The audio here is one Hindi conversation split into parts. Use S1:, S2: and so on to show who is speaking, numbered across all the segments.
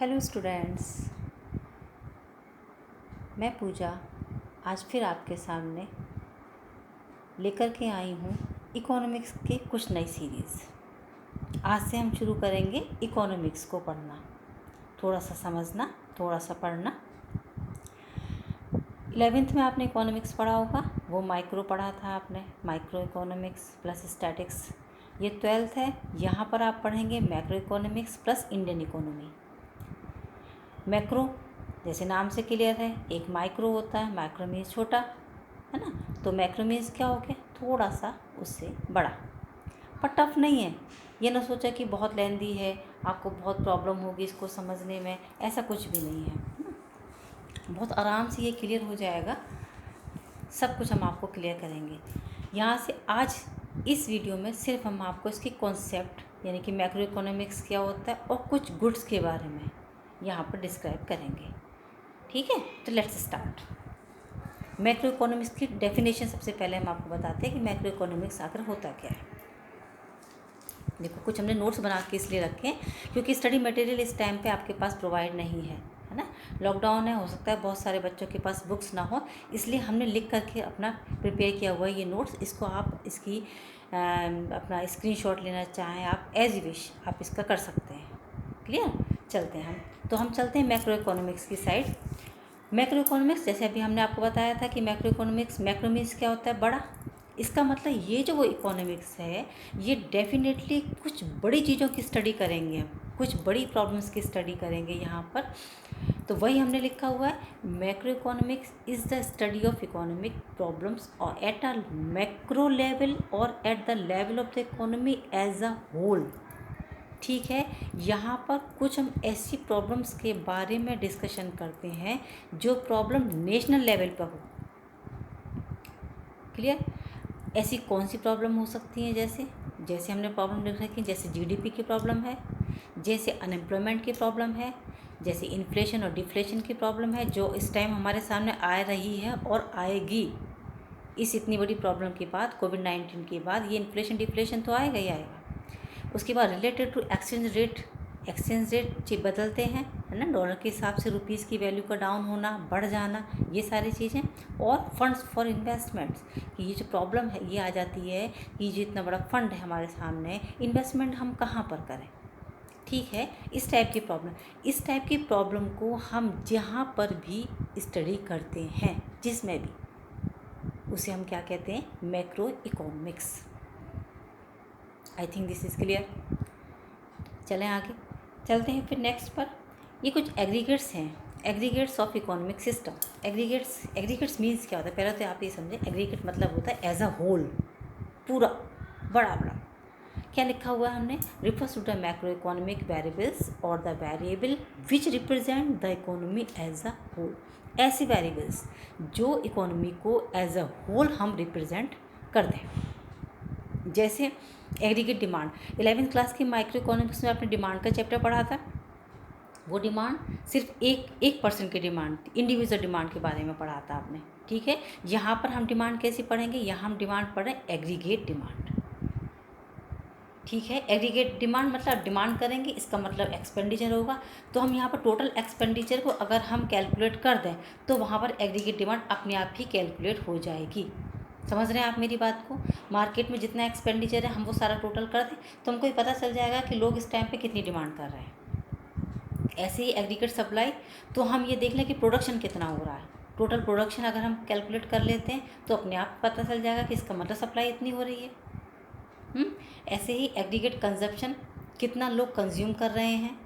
S1: हेलो स्टूडेंट्स, मैं पूजा आज फिर आपके सामने लेकर के आई हूँ इकोनॉमिक्स की कुछ नई सीरीज़। आज से हम शुरू करेंगे इकोनॉमिक्स को पढ़ना, थोड़ा सा समझना, थोड़ा सा पढ़ना। 11th में आपने इकोनॉमिक्स पढ़ा होगा, वो माइक्रो पढ़ा था आपने, माइक्रो इकोनॉमिक्स प्लस स्टैटिक्स। ये 12th है, यहाँ पर आप पढ़ेंगे macro economics plus Indian economy. Macro जैसे नाम से क्लियर है, एक माइक्रो होता है, माइक्रो मीन्स छोटा, है ना। तो मैक्रो मीन्स क्या हो गया, थोड़ा सा उससे बड़ा, पर टफ नहीं है। ये ना सोचा कि बहुत लेंदी है, आपको बहुत प्रॉब्लम होगी इसको समझने में, ऐसा कुछ भी नहीं है ना? बहुत आराम से ये क्लियर हो जाएगा, सब कुछ हम आपको क्लियर करेंगे यहाँ से। आज इस वीडियो में सिर्फ हम आपको इसकी कॉन्सेप्ट यानी कि मैक्रो इकोनॉमिक्स क्या होता है और कुछ गुड्स के बारे में यहाँ पर डिस्क्राइब करेंगे, ठीक है। तो लेट्स स्टार्ट। मैक्रो इकोनॉमिक्स की डेफिनेशन सबसे पहले हम आपको बताते हैं कि मैक्रो इकोनॉमिक्स आखिर होता क्या है। देखो, कुछ हमने नोट्स बना के इसलिए रखे हैं क्योंकि स्टडी मटेरियल इस टाइम पे आपके पास प्रोवाइड नहीं है, है ना। लॉकडाउन है, हो सकता है बहुत सारे बच्चों के पास बुक्स ना हो, इसलिए हमने लिख करके अपना प्रिपेयर किया हुआ है ये नोट्स। इसको आप इसकी अपना स्क्रीनशॉट लेना चाहें आप, एज विश आप इसका कर सकते हैं। क्लियर, चलते हैं हम चलते हैं मैक्रो इकोनॉमिक्स की साइड। मैक्रो इकोनॉमिक्स जैसे अभी हमने आपको बताया था कि मैक्रो इकोनॉमिक्स, मैक्रो मीन्स क्या होता है, बड़ा। इसका मतलब ये जो वो इकोनॉमिक्स है, ये डेफिनेटली कुछ बड़ी चीज़ों की स्टडी करेंगे, हम कुछ बड़ी प्रॉब्लम्स की स्टडी करेंगे यहाँ पर। तो वही हमने लिखा हुआ है, macro economics is the study of economic problems और एट अ मैक्रो लेवल और at the level of the economy as a whole. ठीक है, यहाँ पर कुछ हम ऐसी प्रॉब्लम्स के बारे में डिस्कशन करते हैं जो प्रॉब्लम नेशनल लेवल पर हो। क्लियर, ऐसी कौन सी प्रॉब्लम हो सकती हैं, जैसे हमने प्रॉब्लम लिख रखी, जैसे जीडीपी की प्रॉब्लम है, जैसे अनएम्प्लॉयमेंट की प्रॉब्लम है, जैसे इन्फ्लेशन और डिफ्लेशन की प्रॉब्लम है जो इस टाइम हमारे सामने आ रही है और आएगी। इस इतनी बड़ी प्रॉब्लम के बाद, कोविड-19 के बाद, ये इन्फ्लेशन डिफ्लेशन तो आएगा ही आएगा। उसके बाद रिलेटेड टू एक्सचेंज रेट बदलते हैं, है ना, डॉलर के हिसाब से रुपीज़ की वैल्यू का डाउन होना, बढ़ जाना, ये सारी चीज़ें। और फंड्स फॉर इन्वेस्टमेंट्स कि ये जो प्रॉब्लम है ये आ जाती है कि जो इतना बड़ा फंड है हमारे सामने, इन्वेस्टमेंट हम कहाँ पर करें। ठीक है, इस टाइप की प्रॉब्लम को हम जहाँ पर भी स्टडी करते हैं, जिसमें भी, उसे हम क्या कहते हैं, macro economics. I think this is clear. चलें आगे, चलते हैं फिर नेक्स्ट पर। ये कुछ एग्रीगेट्स हैं, aggregates of economic system. Aggregates means क्या होता है, पहले तो आप ये समझें। एग्रीगेट मतलब होता है एज अ होल, पूरा, बड़ा बड़ा। क्या लिखा हुआ है हमने, refers to the macro economic variables और the variable which represent the economy as a whole. ऐसे वेरिएबल्स जो इकोनॉमी को एज अ होल हम रिप्रेजेंट कर दें। जैसे एग्रीगेट डिमांड, 11th क्लास की माइक्रो इकोनॉमिक्स में आपने डिमांड का चैप्टर पढ़ा था। वो डिमांड सिर्फ एक पर्सन की डिमांड, इंडिविजुअल डिमांड के बारे में पढ़ा था आपने। ठीक है, यहाँ पर हम डिमांड कैसी पढ़ेंगे, यहाँ हम डिमांड पढ़ रहे हैं एग्रीगेट डिमांड। ठीक है, एग्रीगेट डिमांड मतलब डिमांड करेंगे, इसका मतलब एक्सपेंडिचर होगा। तो हम यहाँ पर टोटल एक्सपेंडिचर को अगर हम कैलकुलेट कर दें तो वहाँ पर एग्रीगेट डिमांड अपने आप ही कैलकुलेट हो जाएगी। समझ रहे हैं आप मेरी बात को। मार्केट में जितना एक्सपेंडिचर है हम वो सारा टोटल कर दें तो हमको ये पता चल जाएगा कि लोग इस टाइम पे कितनी डिमांड कर रहे हैं। ऐसे ही एग्रीगेट सप्लाई, तो हम ये देख लें कि प्रोडक्शन कितना हो रहा है। टोटल प्रोडक्शन अगर हम कैलकुलेट कर लेते हैं तो अपने आप पता चल जाएगा कि इसका मतलब सप्लाई इतनी हो रही है। ऐसे ही एग्रीगेट कंजप्शन, कितना लोग कंज्यूम कर रहे हैं,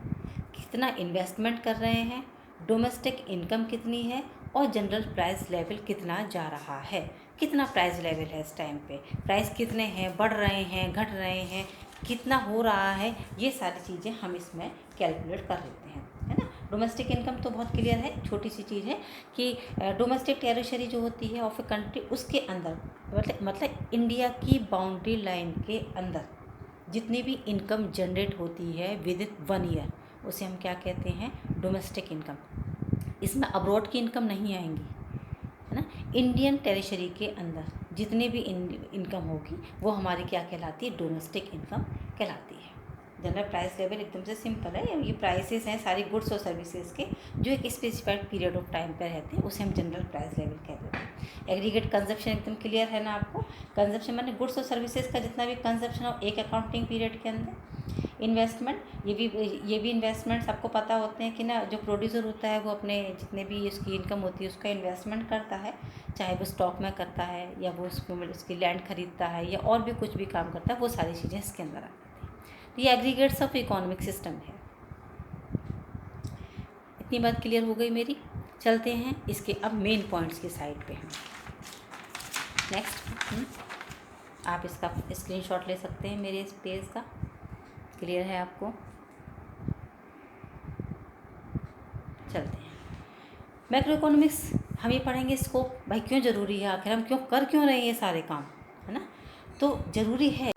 S1: कितना इन्वेस्टमेंट कर रहे हैं, डोमेस्टिक इनकम कितनी है और जनरल प्राइस लेवल कितना जा रहा है। कितना प्राइस लेवल है इस टाइम पे, प्राइस कितने हैं, बढ़ रहे हैं, घट रहे हैं, कितना हो रहा है, ये सारी चीज़ें हम इसमें कैलकुलेट कर लेते हैं, है ना। डोमेस्टिक इनकम तो बहुत क्लियर है, छोटी सी चीज़ है कि डोमेस्टिक टेरिटरी जो होती है ऑफ ए कंट्री, उसके अंदर मतलब इंडिया की बाउंड्री लाइन के अंदर जितनी भी इनकम जनरेट होती है विद इन 1 ईयर, उसे हम क्या कहते हैं, डोमेस्टिक इनकम। इसमें अब्रॉड की इनकम नहीं आएंगी, है ना। इंडियन टेरिटरी के अंदर जितनी भी इनकम होगी वो हमारी क्या कहलाती है, डोमेस्टिक इनकम कहलाती है। जनरल प्राइस लेवल एकदम से सिंपल है, ये प्राइसेस हैं सारी गुड्स और सर्विसेज के जो एक स्पेसिफाइड पीरियड ऑफ टाइम पर रहते हैं, उसे हम जनरल प्राइस लेवल कह देते हैं। एग्रीगेट कंजप्शन एकदम क्लियर है ना आपको, कंजप्शन माने गुड्स और सर्विसेज का जितना भी कंजप्शन हो एक अकाउंटिंग पीरियड के अंदर। इन्वेस्टमेंट, ये भी इन्वेस्टमेंट्स आपको पता होते हैं कि ना, जो प्रोड्यूसर होता है वो अपने जितने भी उसकी इनकम होती है उसका इन्वेस्टमेंट करता है, चाहे वो स्टॉक में करता है या वो उसकी लैंड खरीदता है या और भी कुछ भी काम करता है, वो सारी चीज़ें इसके अंदर आती हैं। तो ये एग्रीगेट्स ऑफ इकोनॉमिक सिस्टम है। इतनी बात क्लियर हो गई मेरी। चलते हैं इसके अब मेन पॉइंट्स की साइड पे हम। नेक्स्ट आप इसका स्क्रीनशॉट ले सकते हैं मेरे इस पेज का, क्लियर है आपको। चलते हैं मैक्रो इकोनॉमिक्स, हम ये पढ़ेंगे स्कोप, भाई क्यों ज़रूरी है, आखिर हम क्यों रहे हैं ये सारे काम, है ना। तो ज़रूरी है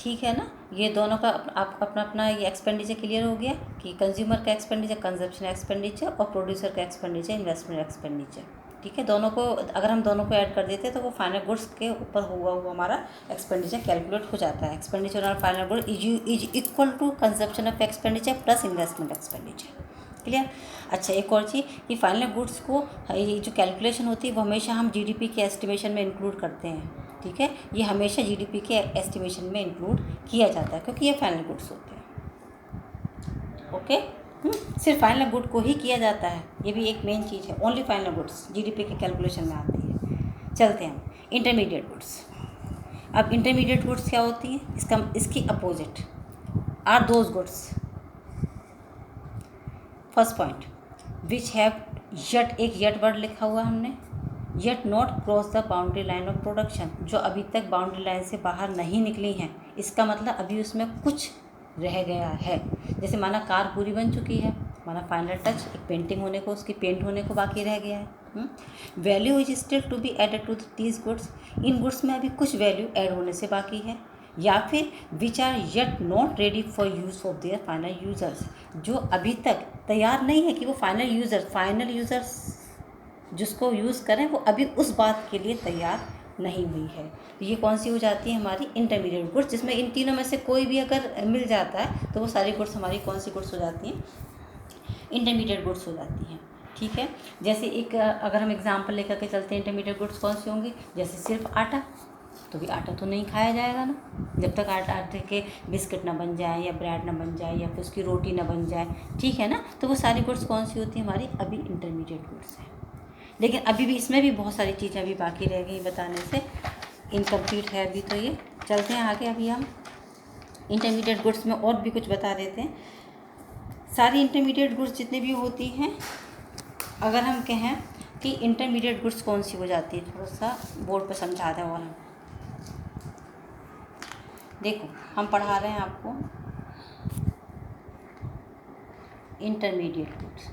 S1: ठीक है ना। ये दोनों का आप अपना अपना ये एक्सपेंडिचर क्लियर हो गया कि कंज्यूमर का एक्सपेंडिचर कंजप्शन एक्सपेंडिचर और प्रोड्यूसर का एक्सपेंडिचर इन्वेस्टमेंट एक्सपेंडिचर, ठीक है। दोनों को अगर हम दोनों को ऐड कर देते तो वो फाइनल गुड्स के ऊपर हुआ हमारा एक्सपेंडिचर कैलकुलेट हो जाता है। एक्सपेंडिचर और final good is equal to consumption of expenditure plus investment expenditure, clear. अच्छा एक और चीज़ कि फाइनल गुड्स को ये जो कैलकुलेशन होती है वो हमेशा हम जीडीपी के एस्टिमेशन में इंक्लूड करते हैं, ठीक है। ये हमेशा जीडीपी के एस्टिमेशन में इंक्लूड किया जाता है क्योंकि ये फाइनल गुड्स होते हैं, ओके। सिर्फ फाइनल गुड को ही किया जाता है, ये भी एक मेन चीज़ है, ओनली फाइनल गुड्स जीडीपी के कैलकुलेशन में आती है। चलते हैं इंटरमीडिएट गुड्स। अब इंटरमीडिएट गुड्स क्या होती हैं, इसकी opposite are those goods, first point which have yet, एक यट वर्ड लिखा हुआ हमने, yet not cross the boundary line of production, जो अभी तक बाउंड्री लाइन से बाहर नहीं निकली हैं, इसका मतलब अभी उसमें कुछ रह गया है। जैसे माना कार पूरी बन चुकी है, माना फाइनल टच एक पेंटिंग होने को, उसकी पेंट होने को बाकी रह गया है। Value is still to be added to these goods, इन गुड्स में अभी कुछ वैल्यू ऐड होने से बाकी है। या फिर which are yet not ready for use of their final users, जो अभी तक तैयार नहीं है कि वो फाइनल यूज़र्स जिसको यूज़ करें वो अभी उस बात के लिए तैयार नहीं हुई है। तो ये कौन सी हो जाती है हमारी इंटरमीडिएट गुड्स, जिसमें इन तीनों में से कोई भी अगर मिल जाता है तो वो सारी गुड्स हमारी कौन सी गुड्स हो जाती हैं, इंटरमीडिएट गुड्स हो जाती हैं, ठीक है। जैसे एक अगर हम एग्जांपल लेकर के चलते हैं इंटरमीडिएट गुड्स कौन सी होंगी, जैसे सिर्फ आटा, तो भी आटा तो नहीं खाया जाएगा ना, जब तक आटे के बिस्किट ना बन जाए या ब्रेड ना बन जाए या फिर उसकी रोटी ना बन जाए, ठीक है ना। तो वो सारी गुड्स कौन सी होती है हमारी, अभी इंटरमीडिएट गुड्स है। लेकिन अभी भी इसमें भी बहुत सारी चीज़ें अभी बाकी रह गई बताने से, इनकम्प्लीट है अभी। तो ये चलते हैं आगे, अभी हम इंटरमीडिएट गुड्स में और भी कुछ बता देते हैं। सारी इंटरमीडिएट गुड्स जितनी भी होती हैं, अगर हम कहें कि इंटरमीडिएट गुड्स कौन सी हो जाती है, थोड़ा सा बोर्ड पर समझा दें। और हम देखो हम पढ़ा रहे हैं आपको इंटरमीडिएट गुड्स।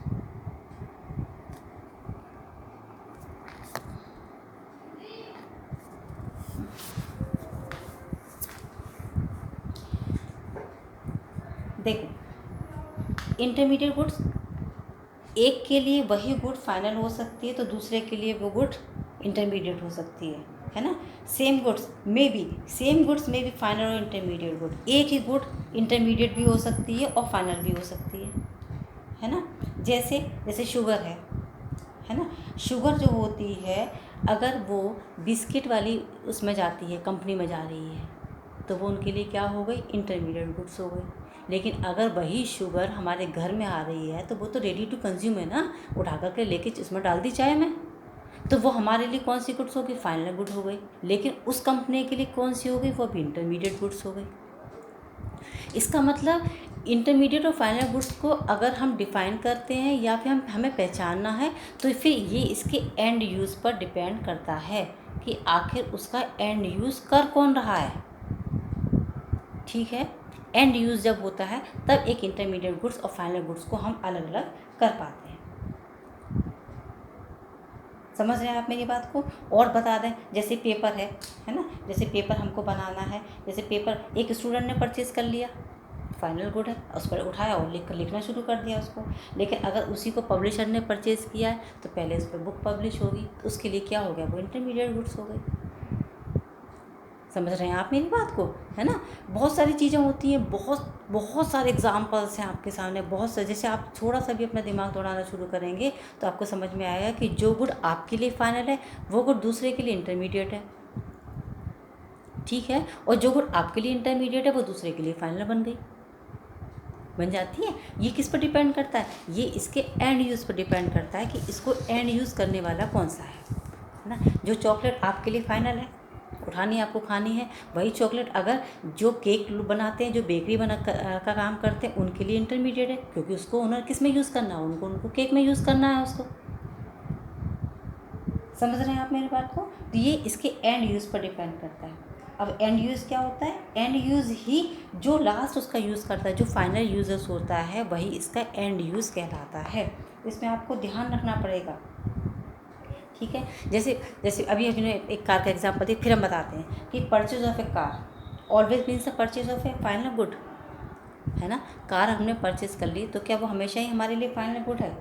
S1: देखो इंटरमीडिएट गुड्स, एक के लिए वही गुड फाइनल हो सकती है तो दूसरे के लिए वो गुड इंटरमीडिएट हो सकती है ना। सेम गुड्स में भी फाइनल और इंटरमीडिएट गुड, एक ही गुड इंटरमीडिएट भी हो सकती है और फाइनल भी हो सकती है ना। जैसे शुगर है ना। शुगर जो होती है अगर वो बिस्किट वाली उसमें जाती है, कंपनी में जा रही है, तो वो उनके लिए क्या हो गई, इंटरमीडिएट गुड्स हो गई। लेकिन अगर वही शुगर हमारे घर में आ रही है तो वो तो रेडी टू कंज्यूम है ना, उठा करके लेके उसमें डाल दी चाय में, तो वो हमारे लिए कौन सी गुड्स होगी, फाइनल गुड हो गई। लेकिन उस कंपनी के लिए कौन सी हो गई, वो भी इंटरमीडिएट गुड्स हो गई। इसका मतलब इंटरमीडिएट और फाइनल गुड्स को अगर हम डिफ़ाइन करते हैं या फिर हमें पहचानना है तो फिर ये इसके एंड यूज़ पर डिपेंड करता है कि आखिर उसका एंड यूज़ कर कौन रहा है, ठीक है। एंड यूज़ जब होता है तब एक इंटरमीडिएट गुड्स और फाइनल गुड्स को हम अलग अलग कर पाते हैं। समझ रहे हैं आप मेरी बात को। और बता दें, जैसे पेपर है ना, जैसे पेपर हमको बनाना है, जैसे पेपर एक स्टूडेंट ने परचेज़ कर लिया, फाइनल गुड है, उस पर उठाया और लिखना शुरू कर दिया उसको। लेकिन अगर उसी को पब्लिशर ने परचेज़ किया है तो पहले उस पर बुक पब्लिश होगी, तो उसके लिए क्या हो गया, वो इंटरमीडिएट गुड्स हो गई। समझ रहे हैं आप मेरी बात को, है ना। बहुत सारी चीज़ें होती हैं, बहुत सारे एग्जांपल्स हैं आपके सामने, बहुत सारे। जैसे आप थोड़ा सा भी अपना दिमाग दौड़ाना शुरू करेंगे तो आपको समझ में आएगा कि जो गुड आपके लिए फाइनल है वो गुड दूसरे के लिए इंटरमीडिएट है, ठीक है। और जो गुड आपके लिए इंटरमीडिएट है वो दूसरे के लिए फाइनल बन जाती है। ये किस पर डिपेंड करता है, ये इसके एंड यूज़ पर डिपेंड करता है कि इसको एंड यूज़ करने वाला कौन सा है ना। जो चॉकलेट आपके लिए फाइनल है, उठानी आपको खानी है, वही चॉकलेट अगर जो केक बनाते हैं, जो बेकरी का काम करते हैं, उनके लिए इंटरमीडिएट है, क्योंकि उसको उन्हें किस में यूज़ करना है, उनको केक में यूज़ करना है उसको। समझ रहे हैं आप मेरी बात को। तो ये इसके एंड यूज़ पर डिपेंड करता है। अब एंड यूज़ क्या होता है, एंड यूज़ ही जो लास्ट उसका यूज़ करता है, जो फाइनल यूज़र्स होता है, वही इसका एंड यूज़ कहलाता है। इसमें आपको ध्यान रखना पड़ेगा, ठीक है। जैसे अभी ने एक कार का एग्जांपल दिया, फिर हम बताते हैं कि purchase of A car always means the purchase of A final good, है ना। कार हमने परचेज कर ली तो क्या वो हमेशा ही हमारे लिए फाइनल गुड है,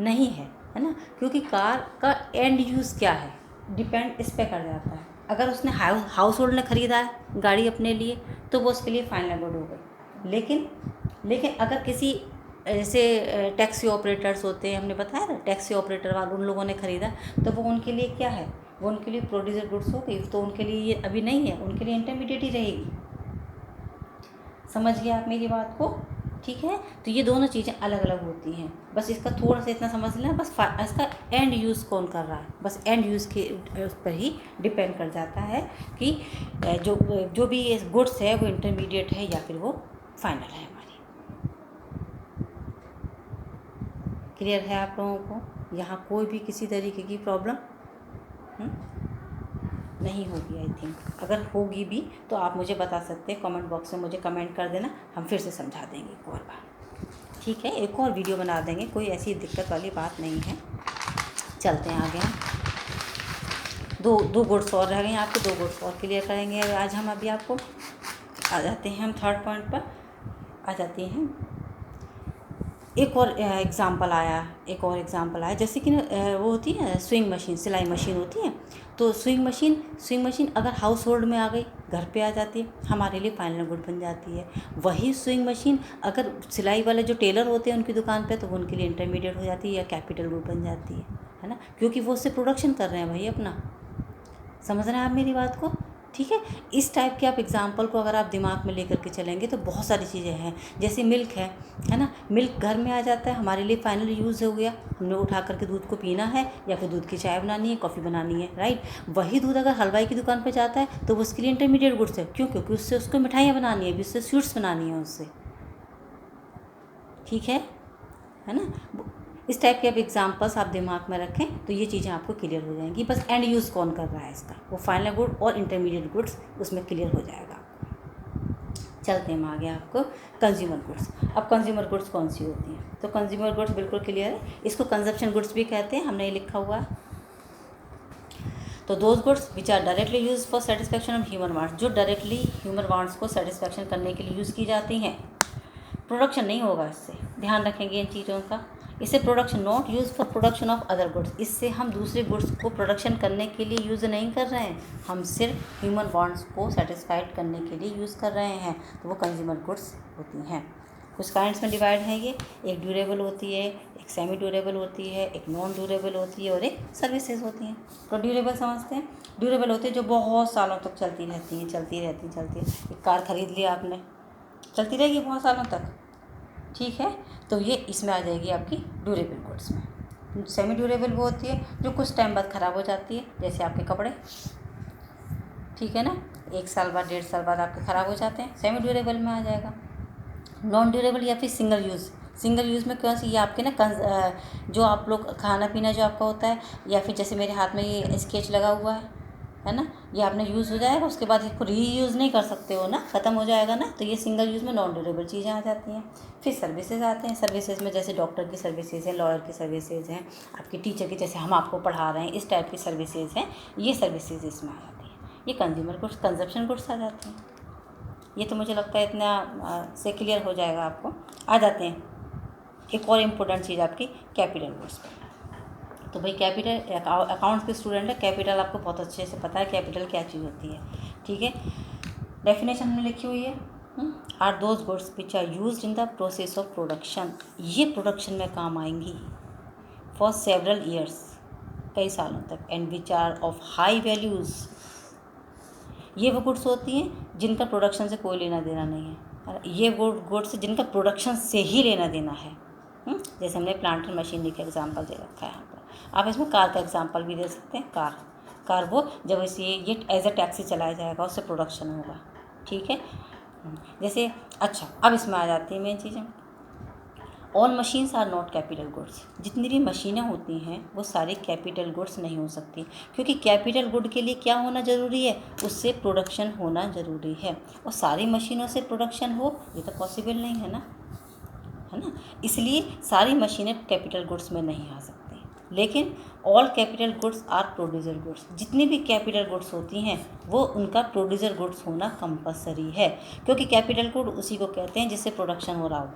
S1: नहीं है ना। क्योंकि कार का एंड यूज़ क्या है, डिपेंड इस पर कर जाता है। अगर उसने हाउस होल्ड ने ख़रीदा है गाड़ी अपने लिए तो वो उसके लिए फाइनल गुड हो गई। लेकिन अगर किसी जैसे टैक्सी ऑपरेटर्स होते हैं, हमने बताया ना, टैक्सी ऑपरेटर वाले, उन लोगों ने ख़रीदा तो वो उनके लिए क्या है, वो उनके लिए प्रोड्यूसर गुड्स हो गई, तो उनके लिए ये अभी नहीं है, उनके लिए इंटरमीडिएट ही रहेगी। समझ गए आप मेरी बात को, ठीक है। तो ये दोनों चीज़ें अलग अलग होती हैं, बस इसका थोड़ा सा इतना समझ लेना, बस इसका एंड यूज़ कौन कर रहा है, बस एंड यूज़ के उस पर ही डिपेंड कर जाता है कि जो भी ये गुड्स है वो इंटरमीडिएट है या फिर वो फाइनल है हमारी। क्लियर है आप लोगों को, यहाँ कोई भी किसी तरीके की प्रॉब्लम नहीं होगी आई थिंक। अगर होगी भी तो आप मुझे बता सकते हैं, कमेंट बॉक्स में मुझे कमेंट कर देना, हम फिर से समझा देंगे एक और बार, ठीक है। एक और वीडियो बना देंगे, कोई ऐसी दिक्कत वाली बात नहीं है। चलते हैं आगे, हम दो गुड्स और रह गए, आपको 2 गुड्स और क्लियर करेंगे आज हम। अभी आपको आ जाते हैं हम थर्ड पॉइंट पर आ जाते हैं। एक और एग्ज़ाम्पल आया, जैसे कि वो होती है स्विंग मशीन, सिलाई मशीन होती है। तो स्विंग मशीन अगर हाउस होल्ड में आ गई, घर पे आ जाती है, हमारे लिए फाइनल गुड बन जाती है। वही स्विंग मशीन अगर सिलाई वाले जो टेलर होते हैं उनकी दुकान पे, तो वो उनके लिए इंटरमीडिएट हो जाती है या कैपिटल गुड बन जाती है ना, क्योंकि वो उससे प्रोडक्शन कर रहे हैं भाई अपना। समझ रहे हैं आप मेरी बात को, ठीक है। इस टाइप के आप एग्जाम्पल को अगर आप दिमाग में लेकर के चलेंगे तो बहुत सारी चीज़ें हैं। जैसे मिल्क है ना, मिल्क घर में आ जाता है, हमारे लिए फाइनल यूज़ हो गया, हमने उठा करके दूध को पीना है या फिर दूध की चाय बनानी है, कॉफ़ी बनानी है, राइट। वही दूध अगर हलवाई की दुकान पर जाता है तो वो उसके लिए इंटरमीडिएट गुड्स है, क्यों, क्योंकि उससे उसको मिठाइयाँ बनानी है, उससे स्वीट्स बनानी है उससे, ठीक है ना। इस टाइप के आप एग्जांपल्स आप दिमाग में रखें तो ये चीज़ें आपको क्लियर हो जाएंगी। बस एंड यूज़ कौन कर रहा है इसका, वो फाइनल गुड और इंटरमीडिएट गुड्स उसमें क्लियर हो जाएगा। चलते हैं हम आगे आपको कंज्यूमर गुड्स। अब कंज्यूमर गुड्स कौन सी होती हैं, तो कंज्यूमर गुड्स बिल्कुल क्लियर है, इसको कंजप्शन गुड्स भी कहते हैं, हमने ये लिखा हुआ है। तो those goods which are directly use for satisfaction of human wants, जो डायरेक्टली ह्यूमन वांट्स को सेटिस्फैक्शन करने के लिए यूज़ की जाती हैं। प्रोडक्शन नहीं होगा इससे, ध्यान रखेंगे इन चीज़ों का। इससे production not use for production of other goods, इससे हम दूसरे गुड्स को प्रोडक्शन करने के लिए यूज़ नहीं कर रहे हैं, हम सिर्फ ह्यूमन वांट्स को सेटिस्फाइड करने के लिए यूज़ कर रहे हैं, तो वो कंज्यूमर गुड्स होती हैं। कुछ काइंड्स में डिवाइड है ये, एक ड्यूरेबल होती है, एक सेमी ड्यूरेबल होती है, एक नॉन ड्यूरेबल होती है और एक सर्विसेज होती हैं। तो ड्यूरेबल समझते हैं, ड्यूरेबल होती है जो बहुत सालों तक चलती रहती हैं। एक कार खरीद लिया आपने, चलती रहेगी बहुत सालों तक, ठीक है। तो ये इसमें आ जाएगी आपकी ड्यूरेबल गुड्स में। सेमी ड्यूरेबल वो होती है जो कुछ टाइम बाद ख़राब हो जाती है, जैसे आपके कपड़े, ठीक है ना, 1 साल बाद 1.5 साल बाद आपके ख़राब हो जाते हैं, सेमी ड्यूरेबल में आ जाएगा। नॉन ड्यूरेबल या फिर सिंगल यूज़ में कौन सी, ये आपके ना जो आप लोग खाना पीना जो आपका होता है, या फिर जैसे मेरे हाथ में ये स्केच लगा हुआ है ना, ये आपने यूज़ हो जाएगा, उसके बाद इसको रीयूज़ नहीं कर सकते हो ना, ख़त्म हो जाएगा ना, तो ये सिंगल यूज़ में नॉन ड्यूरेबल चीज़ें आ जाती हैं। फिर सर्विसेज आते हैं, सर्विसेज में जैसे डॉक्टर की सर्विसेज हैं, लॉयर की सर्विसेज हैं, आपकी टीचर की, जैसे हम आपको पढ़ा रहे हैं, इस टाइप की सर्विसेज हैं, ये सर्विसेज इसमें आ जाती हैं। ये कंज्यूमर गुड्स, कंजप्शन गुड्स आ जाते हैं, ये तो मुझे लगता है इतना से क्लियर हो जाएगा आपको। आ जाते हैं एक और इम्पोर्टेंट चीज़ आपकी कैपिटल गुड्स पर। तो भाई कैपिटल अकाउंट्स के स्टूडेंट है, कैपिटल आपको बहुत अच्छे से पता है कैपिटल क्या चीज़ होती है, ठीक है। डेफिनेशन में लिखी हुई है, are those goods which are used in the process of production, ये प्रोडक्शन में काम आएंगी फॉर सेवरल ईयर्स, कई सालों तक, and which are of high values, ये वो गुड्स होती हैं जिनका प्रोडक्शन से कोई लेना देना नहीं है, ये वो गुड्स जिनका प्रोडक्शन से ही लेना देना है। जैसे हमने प्लांटर मशीनरी का एग्जांपल दे रखा है यहाँ पर, आप इसमें कार का एग्जांपल भी दे सकते हैं। कार वो जब इसे ये एज अ टैक्सी चलाया जाएगा उससे प्रोडक्शन होगा, ठीक है। जैसे अच्छा अब इसमें आ जाती है मेन चीज़ें। All machines are not capital goods, जितनी भी मशीनें होती हैं वो सारी कैपिटल गुड्स नहीं हो सकती, क्योंकि कैपिटल गुड के लिए क्या होना ज़रूरी है, उससे प्रोडक्शन होना ज़रूरी है, और सारी मशीनों से प्रोडक्शन हो ये तो पॉसिबल नहीं है ना, है ना। इसलिए सारी मशीनें कैपिटल गुड्स में नहीं आ सकती। लेकिन all capital goods are producer goods, जितनी भी कैपिटल गुड्स होती हैं वो उनका प्रोड्यूसर गुड्स होना कंपलसरी है, क्योंकि कैपिटल गुड उसी को कहते हैं जिससे प्रोडक्शन हो रहा हो।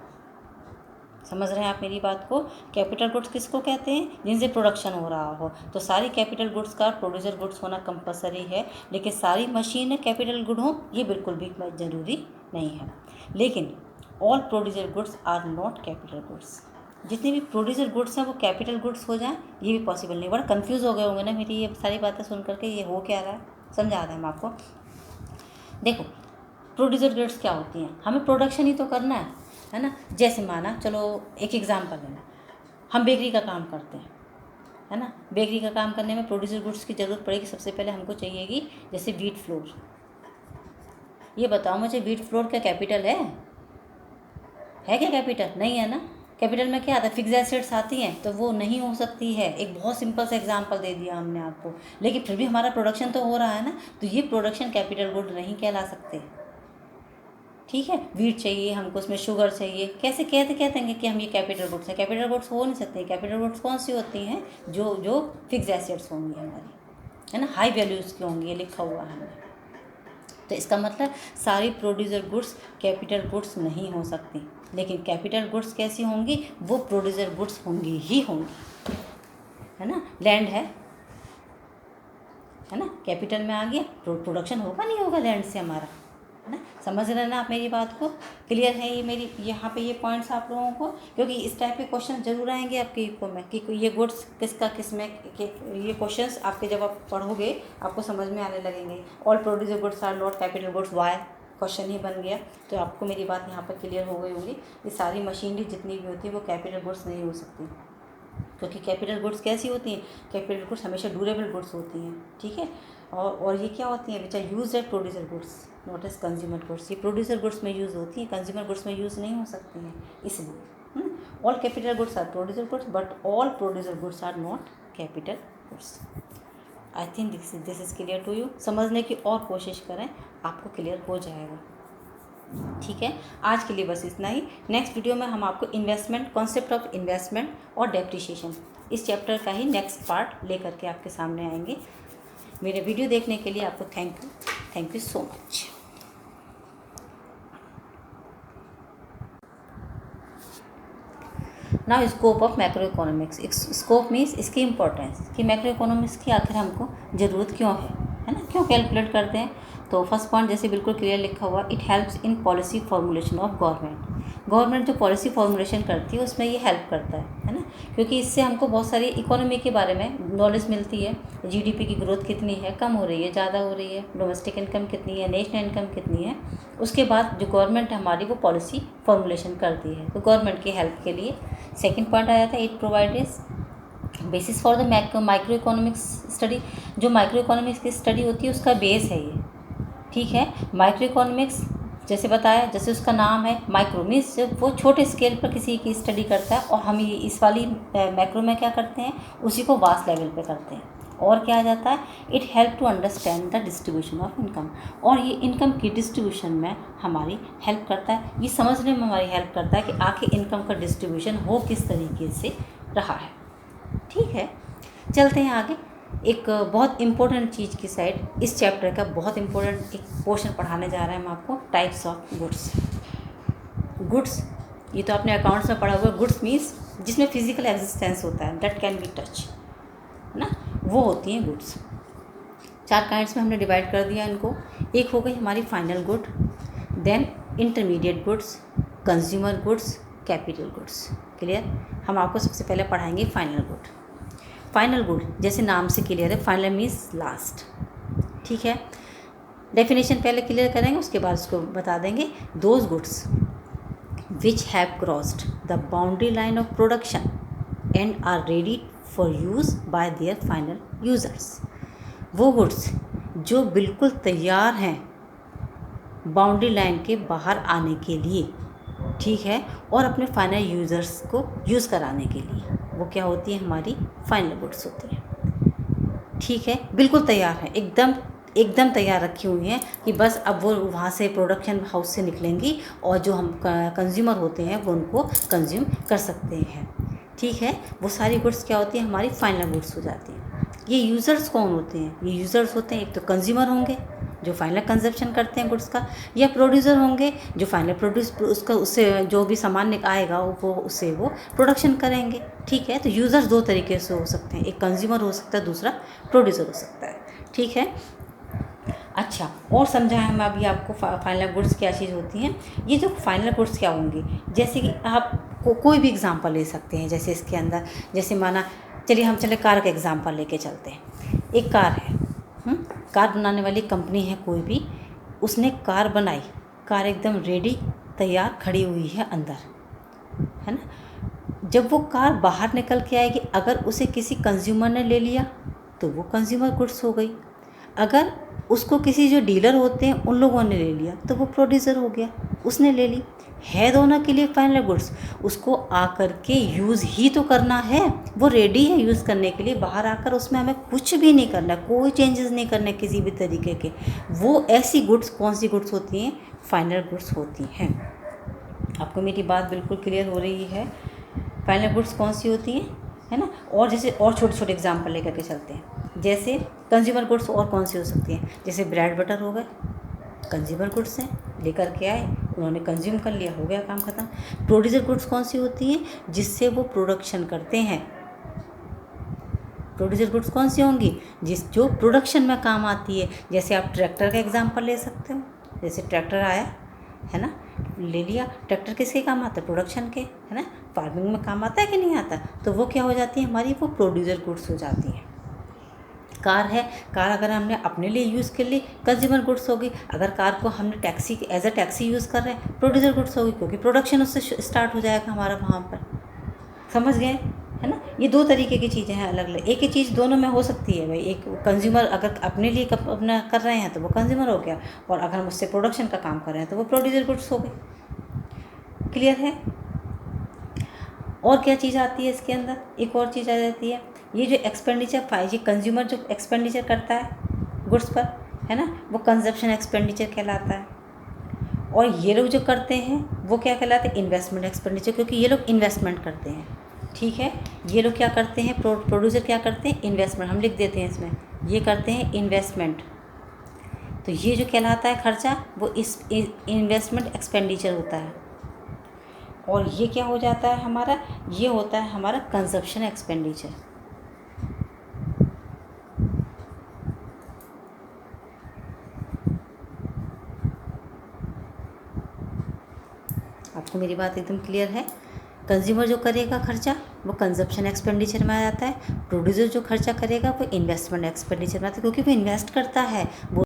S1: समझ रहे हैं आप मेरी बात को? कैपिटल गुड्स किसको कहते हैं? जिनसे प्रोडक्शन हो रहा हो। तो सारी कैपिटल गुड्स का प्रोड्यूसर गुड्स होना कंपलसरी है, लेकिन सारी मशीनें कैपिटल गुड हों ये बिल्कुल भी ज़रूरी नहीं है। लेकिन all producer goods are not capital goods, जितने भी प्रोड्यूसर गुड्स हैं वो कैपिटल गुड्स हो जाएं ये भी पॉसिबल नहीं। बड़ा कंफ्यूज हो गए होंगे ना मेरी ये सारी बातें सुन करके, ये हो क्या रहा है समझा रहे हैं हम आपको। देखो प्रोड्यूसर गुड्स क्या होती हैं, हमें प्रोडक्शन ही तो करना है ना। जैसे माना चलो एक एग्जांपल लेना, हम बेकरी का काम करते हैं, है ना। बेकरी का काम करने में प्रोड्यूसर गुड्स की ज़रूरत पड़ेगी। सबसे पहले हमको चाहिएगी जैसे व्हीट फ्लोर। ये बताओ मुझे, व्हीट फ्लोर क्या कैपिटल है क्या कैपिटल? नहीं है ना। कैपिटल में क्या आता है? फिक्स एसेट्स आती हैं, तो वो नहीं हो सकती है। एक बहुत सिंपल सा एग्जांपल दे दिया हमने आपको, लेकिन फिर भी हमारा प्रोडक्शन तो हो रहा है ना, तो ये प्रोडक्शन कैपिटल गुड नहीं कहला सकते, ठीक है। वीट चाहिए हमको, उसमें शुगर चाहिए, कैसे कहते हैं कि हम ये कैपिटल गुड्स हैं। कैपिटल गुड्स हो नहीं सकते। कैपिटल गुड्स कौन सी होती हैं? जो फिक्स एसेट्स होंगी हमारी, है ना, हाई वैल्यूज़ की होंगी, ये लिखा हुआ है हमने। तो इसका मतलब सारी प्रोड्यूसर गुड्स कैपिटल गुड्स नहीं हो सकती, लेकिन कैपिटल गुड्स कैसी होंगी? वो प्रोड्यूसर गुड्स होंगी ही होंगी, है ना। लैंड है ना, कैपिटल में आ गया, प्रोडक्शन होगा नहीं होगा लैंड से हमारा, है ना। समझ रहे ना आप मेरी बात को? क्लियर है ये मेरी यहाँ पे ये पॉइंट्स आप लोगों को? क्योंकि इस टाइप के क्वेश्चन जरूर आएंगे आपके इको में कि ये गुड्स किसका किसमें, ये क्वेश्चंस आपके जब आप पढ़ोगे आपको समझ में आने लगेंगे। All producer goods are not capital goods, why question ही बन गया। तो आपको मेरी बात यहाँ पर क्लियर हो गई होगी। ये सारी मशीनरी जितनी भी होती है वो कैपिटल गुड्स नहीं हो सकती, क्योंकि कैपिटल गुड्स कैसी होती हैं? कैपिटल गुड्स हमेशा ड्यूरेबल गुड्स होती हैं, ठीक है। और ये क्या होती हैं? Which are used at producer goods not as consumer goods. ये प्रोड्यूसर गुड्स में यूज़ होती हैं, कंज्यूमर गुड्स में यूज़ नहीं हो सकती हैं। इसलिए all capital goods are producer goods, but all producer goods are not capital goods. I think this is clear to you. समझने की और कोशिश करें, आपको क्लियर हो जाएगा, ठीक है। आज के लिए बस इतना ही। नेक्स्ट वीडियो में हम आपको इन्वेस्टमेंट, कॉन्सेप्ट ऑफ इन्वेस्टमेंट और डेप्रिसिएशन, इस चैप्टर का ही नेक्स्ट पार्ट लेकर के आपके सामने आएंगे। मेरे वीडियो देखने के लिए आपको thank you so much. Now scope of macro economics. Scope means इसकी इम्पोर्टेंस कि मैक्रो इकोनॉमिक्स की आखिर हमको ज़रूरत क्यों है ना, क्यों कैलकुलेट करते हैं। तो फर्स्ट पॉइंट जैसे बिल्कुल क्लियर लिखा हुआ, it helps in policy formulation of government जो पॉलिसी फॉर्मुलेशन करती है उसमें ये हेल्प करता है ना, क्योंकि इससे हमको बहुत सारी इकोनॉमी के बारे में नॉलेज मिलती है। जीडीपी की ग्रोथ कितनी है, कम हो रही है, ज़्यादा हो रही है, डोमेस्टिक इनकम कितनी है, नेशनल इनकम कितनी है। उसके बाद जो गवर्नमेंट है हमारी वो पॉलिसी फॉर्मुलेशन करती है, तो गवर्नमेंट की हेल्प के लिए। सेकेंड पॉइंट आया था, it provides basis for the micro economics study. जो माइक्रो इकोनॉमिक्स की स्टडी होती है उसका बेस है ये, ठीक है। माइक्रो इकोनॉमिक्स जैसे बताया, जैसे उसका नाम है, माइक्रो मीन्स वो छोटे स्केल पर किसी की स्टडी करता है, और हम ये इस वाली मैक्रो में क्या करते हैं, उसी को वास्ट लेवल पे करते हैं। और क्या आ जाता है, it help to understand the distribution of income, और ये इनकम की डिस्ट्रीब्यूशन में हमारी हेल्प करता है, ये समझने में हमारी हेल्प करता है कि आखिर इनकम का डिस्ट्रीब्यूशन हो किस तरीके से रहा है, ठीक है। चलते हैं आगे। एक बहुत इम्पोर्टेंट चीज़ की साइड इस चैप्टर का बहुत इम्पोर्टेंट एक पोर्शन पढ़ाने जा रहे हैं हम आपको, टाइप्स ऑफ गुड्स। गुड्स ये तो आपने अकाउंट्स में पढ़ा होगा। गुड्स मीन्स जिसमें फिजिकल एग्जिस्टेंस होता है, दैट कैन बी टच, है ना, वो होती हैं गुड्स। 4 काइंड्स में हमने डिवाइड कर दिया इनको। एक हो गई हमारी final good, then intermediate goods, consumer goods, capital goods. Clear? हम आपको सबसे पहले पढ़ाएंगे फाइनल गुड। फाइनल गुड जैसे नाम से क्लियर है, फाइनल मीन्स लास्ट। ठीक है, डेफिनेशन पहले क्लियर करेंगे, उसके बाद उसको बता देंगे। Those goods which have crossed the boundary line of production and are ready for use by their final users। वो गुड्स जो बिल्कुल तैयार हैं बाउंड्री लाइन के बाहर आने के लिए, ठीक है, और अपने फाइनल यूज़र्स को यूज़ कराने के लिए, वो क्या होती है, हमारी फाइनल गुड्स होती हैं। ठीक है, बिल्कुल तैयार है, एकदम तैयार रखी हुई हैं कि बस अब वो वहाँ से प्रोडक्शन हाउस से निकलेंगी और जो हम कंज्यूमर होते हैं वो उनको कंज्यूम कर सकते हैं। ठीक है, वो सारी गुड्स क्या होती हैं, हमारी फाइनल गुड्स हो जाती हैं। ये यूज़र्स कौन होते हैं? ये यूज़र्स होते हैं एक तो कंज्यूमर होंगे जो फाइनल कंजप्शन करते हैं गुड्स का, या प्रोड्यूसर होंगे जो फाइनल प्रोड्यूस उसका उससे जो भी सामान आएगा वो उससे वो प्रोडक्शन करेंगे। ठीक है, तो यूज़र्स 2 तरीके से हो सकते हैं, एक कंज्यूमर हो सकता है, दूसरा प्रोड्यूसर हो सकता है। ठीक है, अच्छा, और समझाएं हम अभी आपको फाइनल गुड्स क्या चीज़ होती हैं। ये जो फाइनल गुड्स क्या होंगी, जैसे कि आप कोई भी एग्जांपल ले सकते हैं। जैसे इसके अंदर, जैसे माना, चलिए हम कार का एग्जांपल लेके चलते हैं। एक कार है, कार बनाने वाली कंपनी है कोई भी, उसने कार बनाई, कार एकदम रेडी तैयार खड़ी हुई है अंदर, है ना। जब वो कार बाहर निकल के आएगी, अगर उसे किसी कंज्यूमर ने ले लिया तो वो कंज्यूमर गुड्स हो गई। अगर उसको किसी जो डीलर होते हैं उन लोगों ने ले लिया तो वो प्रोड्यूसर हो गया, उसने ले ली। है दोनों के लिए फाइनल गुड्स, उसको आकर के यूज़ ही तो करना है, वो रेडी है यूज़ करने के लिए। बाहर आकर उसमें हमें कुछ भी नहीं करना, कोई चेंजेस नहीं करने किसी भी तरीके के। वो ऐसी गुड्स कौन सी गुड्स होती हैं, फाइनल गुड्स होती हैं। आपको मेरी बात बिल्कुल क्लियर हो रही है? फाइनल गुड्स कौन सी होती हैं, है ना। और जैसे और छोटे छोटे एग्जाम्पल लेकर के चलते हैं। जैसे कंज्यूमर गुड्स और कौन सी हो सकती हैं, जैसे ब्रेड बटर हो गए, कंज्यूमर गुड्स हैं, लेकर के आए, उन्होंने कंज्यूम कर लिया, हो गया काम ख़त्म। प्रोड्यूसर गुड्स कौन सी होती हैं, जिससे वो प्रोडक्शन करते हैं। प्रोड्यूसर गुड्स कौन सी होंगी, जो प्रोडक्शन में काम आती है। जैसे आप ट्रैक्टर का एग्जाम्पल ले सकते हो। जैसे ट्रैक्टर आया, है ना, ले लिया। ट्रैक्टर किसके काम आता है, प्रोडक्शन के, है ना, फार्मिंग में काम आता है कि नहीं आता, तो वो क्या हो जाती है हमारी, वो प्रोड्यूसर गुड्स हो जाती हैं। कार है, कार अगर हमने अपने लिए यूज़ कर ली, कंज्यूमर गुड्स होगी। अगर कार को हमने taxi as a taxi use कर रहे हैं, प्रोड्यूसर गुड्स होगी, क्योंकि प्रोडक्शन उससे स्टार्ट हो जाएगा हमारा वहाँ पर। समझ गए, है ना। ये 2 तरीके की चीज़ें हैं अलग अलग। एक ही चीज़ दोनों में हो सकती है भाई। एक कंज्यूमर अगर अपने लिए अपना कर रहे हैं तो वो कंज्यूमर हो गया, और अगर हम उससे प्रोडक्शन का काम कर रहे हैं तो वो प्रोड्यूसर गुड्स हो गए। क्लियर है? और क्या चीज़ आती है इसके अंदर, एक और चीज़ आ जाती है, ये जो एक्सपेंडिचर ये कंज्यूमर जो एक्सपेंडिचर करता है गुड्स पर, है ना, वो कंजप्शन एक्सपेंडिचर कहलाता है। और ये लोग जो करते हैं वो क्या कहलाते हैं, इन्वेस्टमेंट एक्सपेंडिचर, क्योंकि ये लोग इन्वेस्टमेंट करते हैं। ठीक है, ये लोग क्या करते हैं, प्रोड्यूसर क्या करते हैं, इन्वेस्टमेंट, हम लिख देते हैं इसमें, ये करते हैं इन्वेस्टमेंट। तो ये जो कहलाता है खर्चा, वो इस इन्वेस्टमेंट एक्सपेंडिचर होता है। और ये क्या हो जाता है हमारा, ये होता है हमारा कंजप्शन एक्सपेंडिचर। आपको मेरी बात एकदम क्लियर है? कंज्यूमर जो करेगा खर्चा वो कंजप्शन एक्सपेंडिचर में आ जाता है, प्रोड्यूसर जो खर्चा करेगा वो इन्वेस्टमेंट एक्सपेंडिचर में आता है, क्योंकि वो इन्वेस्ट करता है, वो